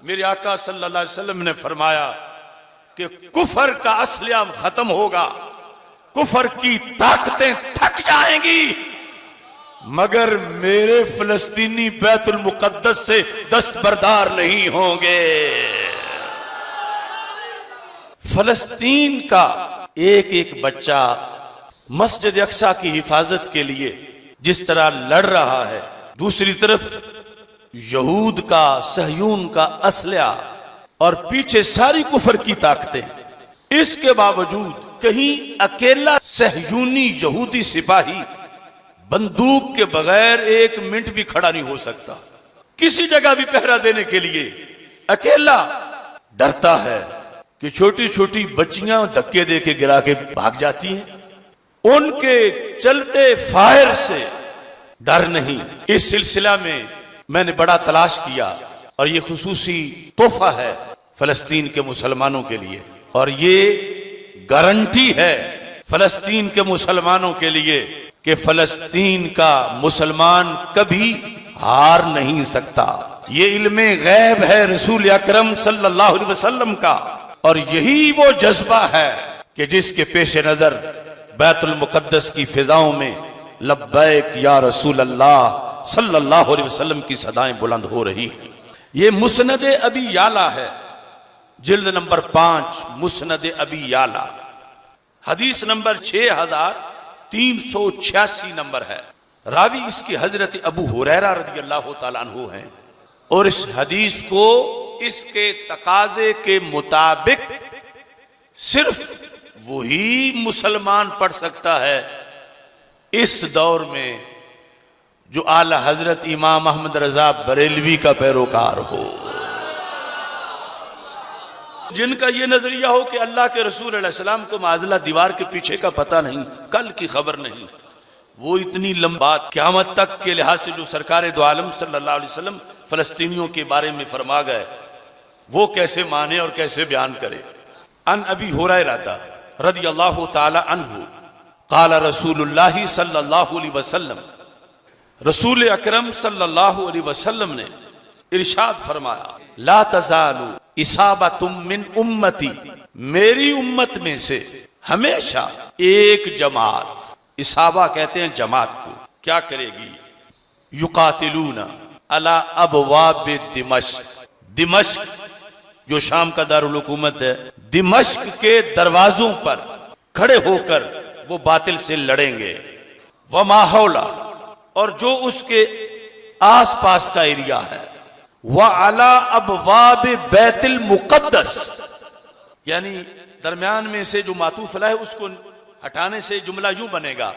मेरे आका सल्लल्लाहु अलैहि वसल्लम ने फरमाया कि कुफर का असलिया खत्म होगा, कुफर की ताकतें थक जाएंगी, मगर मेरे फिलिस्तीनी बैतुल मुकद्दस से दस्तबरदार नहीं होंगे। फलस्तीन का एक एक बच्चा मस्जिद अक्सा की हिफाजत के लिए जिस तरह लड़ रहा है, दूसरी तरफ यहूद का, सहयून का असलिया और पीछे सारी कुफर की ताकतें, इसके बावजूद कहीं अकेला सहयूनी यहूदी सिपाही बंदूक के बगैर एक मिनट भी खड़ा नहीं हो सकता। किसी जगह भी पहरा देने के लिए अकेला डरता है कि छोटी छोटी बच्चियां धक्के दे के गिरा के भाग जाती हैं, उनके चलते फायर से डर नहीं। इस सिलसिला में मैंने बड़ा तलाश किया और ये खुसूसी तोहफा है फलस्तीन के मुसलमानों के लिए, और ये गारंटी है फलस्तीन के मुसलमानों के लिए कि फलस्तीन का मुसलमान कभी हार नहीं सकता। ये इल्मे गैब है रसूल अकरम सल्लल्लाहु अलैहि वसल्लम का, और यही वो जज्बा है कि जिसके पेश नजर बैतुल मुकद्दस की फिजाओं में लब्बैक या रसूल अल्लाह सल्लल्लाहु अलैहि वसल्लम की सदाएं बुलंद हो रही हैं। ये मुस्नद अबी याला है, जिल्द नंबर 5, मुस्नद अबी याला, हदीस नंबर 6386 नंबर है। रावी इसकी हजरत अबू हुरैरा रदियल्लाहु ताला अन्हु हैं, और इस हदीस को इसके तकाजे के मुताबिक सिर्फ वही मुसलमान पढ़ सकता है इस दौर में जो आला हजरत इमाम अहमद रजा बरेलवी का पैरोकार हो, जिनका यह नजरिया हो कि अल्लाह के रसूल अलैहि सलाम को माज़ला दीवार के पीछे का पता नहीं, कल की खबर नहीं। वो इतनी लंबा क़यामत तक के लिहाज से जो सरकार दो आलम सल्लल्लाहु अलैहि वसल्लम फलस्तीनियों के बारे में फरमा गए, वो कैसे माने और कैसे बयान करे। अन अबी हुरैरा रदियल्लाहु ताला अन्हु क़ाला रसूलुल्लाह सल्लल्लाहु अलैहि वसल्लम, रसूल अकरम सल्लल्लाहु अलैहि वसल्लम ने इरशाद फरमाया, ला तज़ालु इसाबतुम मिन उम्मती, मेरी उम्मत में से हमेशा एक जमात, इसाबा कहते हैं जमात को, क्या करेगी, युकातिलूना अला अबवाब दिमश्क, दिमश्क जो शाम का दारुल हुकूमत है, दिमश्क के दरवाजों पर खड़े होकर वो बातिल से लड़ेंगे, व माहौला, और जो उसके आसपास का एरिया है, व अला अबवाब बैतुल मुकद्दस, यानी दरमियान में से जो मातूफ है उसको हटाने से जुमला यूं बनेगा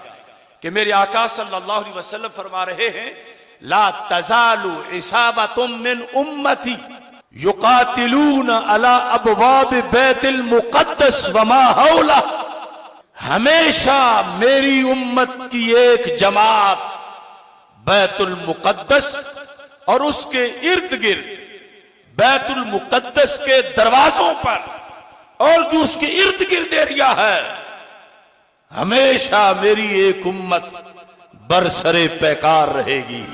कि मेरे आका सल्लल्लाहु अलैहि वसल्लम फरमा रहे हैं, ला तज़ालु इसाबतुम मिन उम्मती युकातिलून अला अबवाब बैतुल मुकद्दस व मा हौला, हमेशा मेरी उम्मत की एक जमात बैतुल मुकद्दस और उसके इर्द गिर्द, बैतुल मुकद्दस के दरवाजों पर और जो उसके इर्द गिर्द एरिया है, हमेशा मेरी एक उम्मत बरसरे पैकार रहेगी।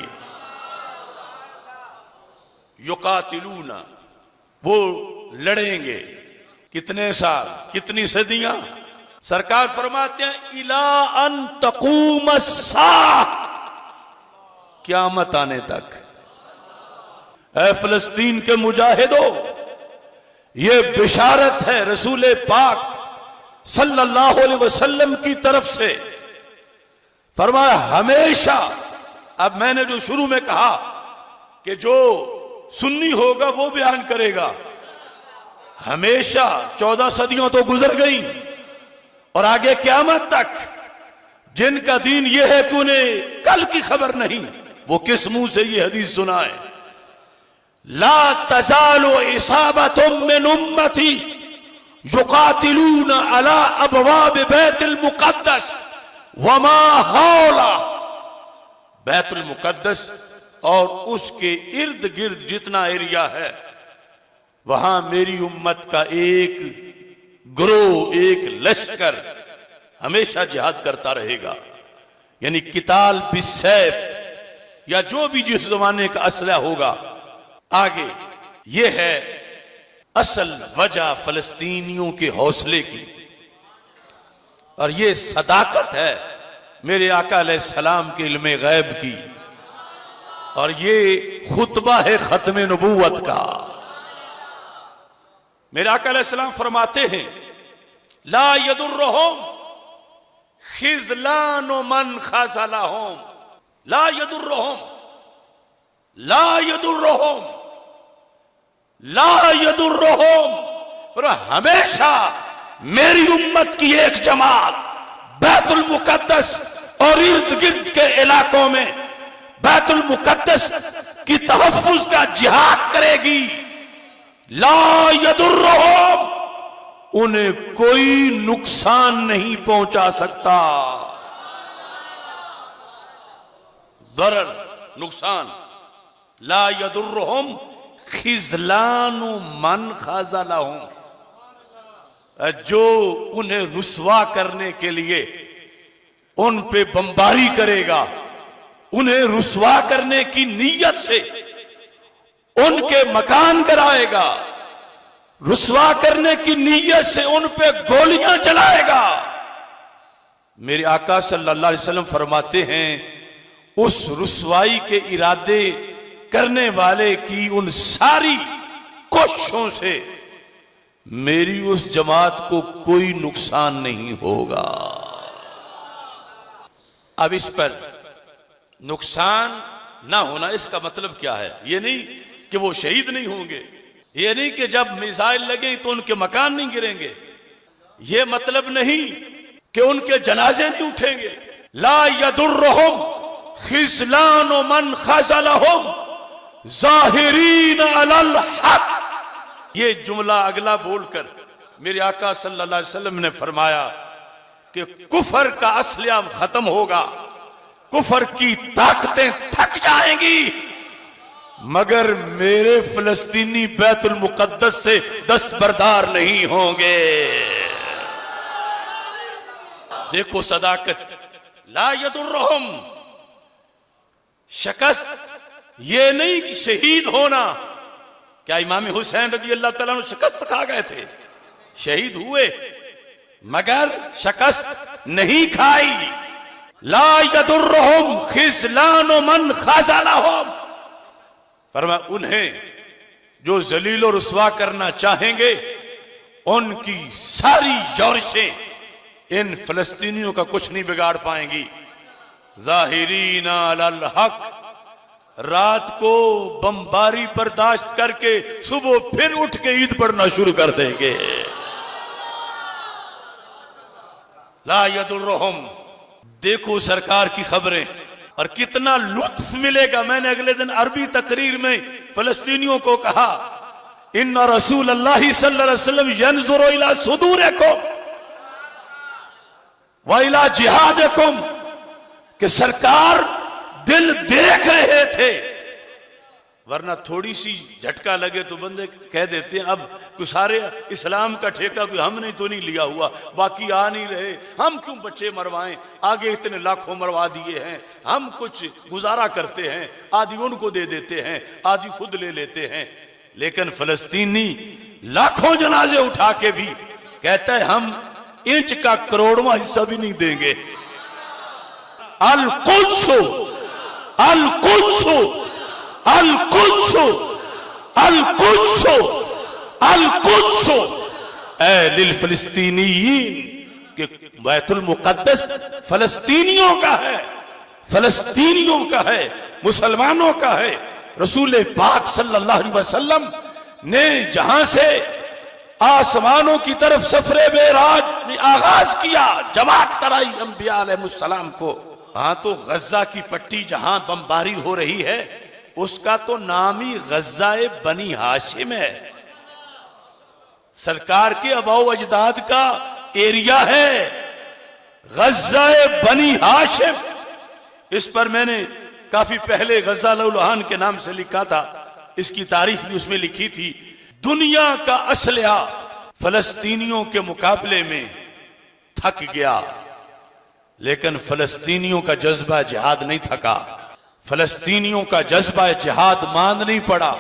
युकातिलूना, वो लड़ेंगे, कितने साल, कितनी सदियां, सरकार फरमाते हैं इला अन तकूम अस्साह, क़यामत आने तक। ऐ फलस्तीन के मुजाहिदो, ये बिशारत है रसूल पाक सल्लल्लाहु अलैहि वसल्लम की तरफ से, फरमाया हमेशा। अब मैंने जो शुरू में कहा कि जो सुन्नी होगा वो बयान करेगा, हमेशा 14 सदियां तो गुजर गई और आगे क़यामत तक जिनका दीन यह है कि उन्हें कल की खबर नहीं, वो किस मुंह से ये हदीस सुनाए, ला तज़ालु इसाबतुम मिन उम्मती युकातिलून अला अबवाब बैतुल मुकद्दस व मा हौला, बैतुल मुकद्दस और उसके इर्द गिर्द जितना एरिया है, वहां मेरी उम्मत का एक ग्रोह, एक लश्कर हमेशा जिहाद करता रहेगा। यानी किताल बिस्सैफ, या जो भी जिस जमाने का असला होगा, आगे ये है असल वजह फलस्तीनियों के हौसले की, और ये सदाकत है मेरे आका अलैहिस्सलाम के इल्मे गैब की, और ये खुतबा है खत्म नबूवत का। मेरे आका अलैहिस्सलाम फरमाते हैं, ला यदुर्रहुम खिज़लानु मन खज़लहुम, ला यदुर्रहुम, ला यदुर्रहुम, ला यदुर्रहुम। पर हमेशा मेरी उम्मत की एक जमात बैतुल मुकद्दस और इर्द गिर्द के इलाकों में बैतुल मुकद्दस की तहफ्फुज का जिहाद करेगी। ला यदुर्रहुम, उन्हें कोई नुकसान नहीं पहुंचा सकता। दरर, नुकसान। ला यदुर्रहुम खिज़लानु मन खज़लहुम, जो उन्हें रुस्वा करने के लिए उन पे बमबारी करेगा, उन्हें रुस्वा करने की नीयत से उनके मकान कराएगा, रुस्वा करने की नीयत से उन पे गोलियां चलाएगा। मेरे आका सल्लल्लाहु अलैहि वसल्लम फरमाते हैं, उस रुस्वाई के इरादे करने वाले की उन सारी कोशिशों से मेरी उस जमात को कोई नुकसान नहीं होगा। अब इस पर नुकसान ना होना, इसका मतलब क्या है? ये नहीं कि वो शहीद नहीं होंगे, ये नहीं कि जब मिसाइल लगे तो उनके मकान नहीं गिरेंगे, ये मतलब नहीं कि उनके जनाजे नहीं उठेंगे। ला यदुर्रहुम खिज़लानु मन खज़लहुम ज़ाहिरीन अलल हक़। ये जुमला अगला बोलकर मेरे आका सल्लल्लाहु अलैहि वसल्लम ने फरमाया कि कुफर का असलिया खत्म होगा, कुफर की ताकतें थक जाएंगी, मगर मेरे फलस्तीनी बैतुल मुकद्दस से दस्तबरदार नहीं होंगे। देखो सदाकत। ला यदुर्रहुम, शिकस्त ये नहीं कि शहीद होना। क्या इमाम हुसैन रज़ी अल्लाह तआला अन्हु शिकस्त खा गए थे? शहीद हुए मगर शिकस्त नहीं खाई। ला यदुर्रहुम खिज़लानु मन खज़लहुम, फरमाया उन्हें जो जलील और रुस्वा करना चाहेंगे उनकी सारी योरिशें इन फलस्तीनियों का कुछ नहीं बिगाड़ पाएंगी। ज़ाहिरीना अलल हक़, रात को बमबारी बर्दाश्त करके सुबह फिर उठ के ईद पढ़ना शुरू कर देंगे। ला यदुर्रहुम। देखो सरकार की खबरें, और कितना लुत्फ मिलेगा। मैंने अगले दिन अरबी तकरीर में फलस्तीनियों को कहा, इन्ना रसूल अल्लाह सल्लल्लाहु अलैहि वसल्लम यंजुरु इला सुदूरिकुम व इला जिहादिकुम, कि सरकार दिल देख रहे थे, वरना थोड़ी सी झटका लगे तो बंदे कह देते हैं अब कोई सारे इस्लाम का ठेका कोई हमने तो नहीं लिया हुआ, बाकी आ नहीं रहे, हम क्यों बच्चे मरवाएं, आगे इतने लाखों मरवा दिए हैं, हम कुछ गुजारा करते हैं, आधी उनको दे देते हैं, आधी खुद ले लेते हैं। लेकिन फलस्तीनी लाखों जनाजे उठा के भी कहता है हम इंच का करोड़वां हिस्सा भी नहीं देंगे। अल कुद्स, अल कुद्स, अल कुद्स, अल कुद्स, अल कुद्स ए लिल फलस्तीनीयीन, कि बैतुल मुकद्दस फलस्तीनियों का है, फलस्तीनियों का है, मुसलमानों का है। रसूल पाक सल्लल्लाहु अलैहि वसल्लम ने जहां से आसमानों की तरफ सफरे मेराज आगाज किया, जमात कराई अंबिया अलैहिस्सलाम को। हाँ, तो गज्जा की पट्टी जहां बमबारी हो रही है उसका तो नाम ही गज्जा-ए बनी हाशिम है, सरकार के अबाओ अजदाद का एरिया है गज्जा-ए बनी हाशिम। इस पर मैंने काफी पहले गज्जा लौलहान के नाम से लिखा था, इसकी तारीख भी उसमें लिखी थी। दुनिया का असलहा फलस्तीनियों के मुकाबले में थक गया, लेकिन फलस्तीनियों का जज्बा जिहाद नहीं थका, फलस्तीनियों का जज्बा जिहाद मांद नहीं पड़ा।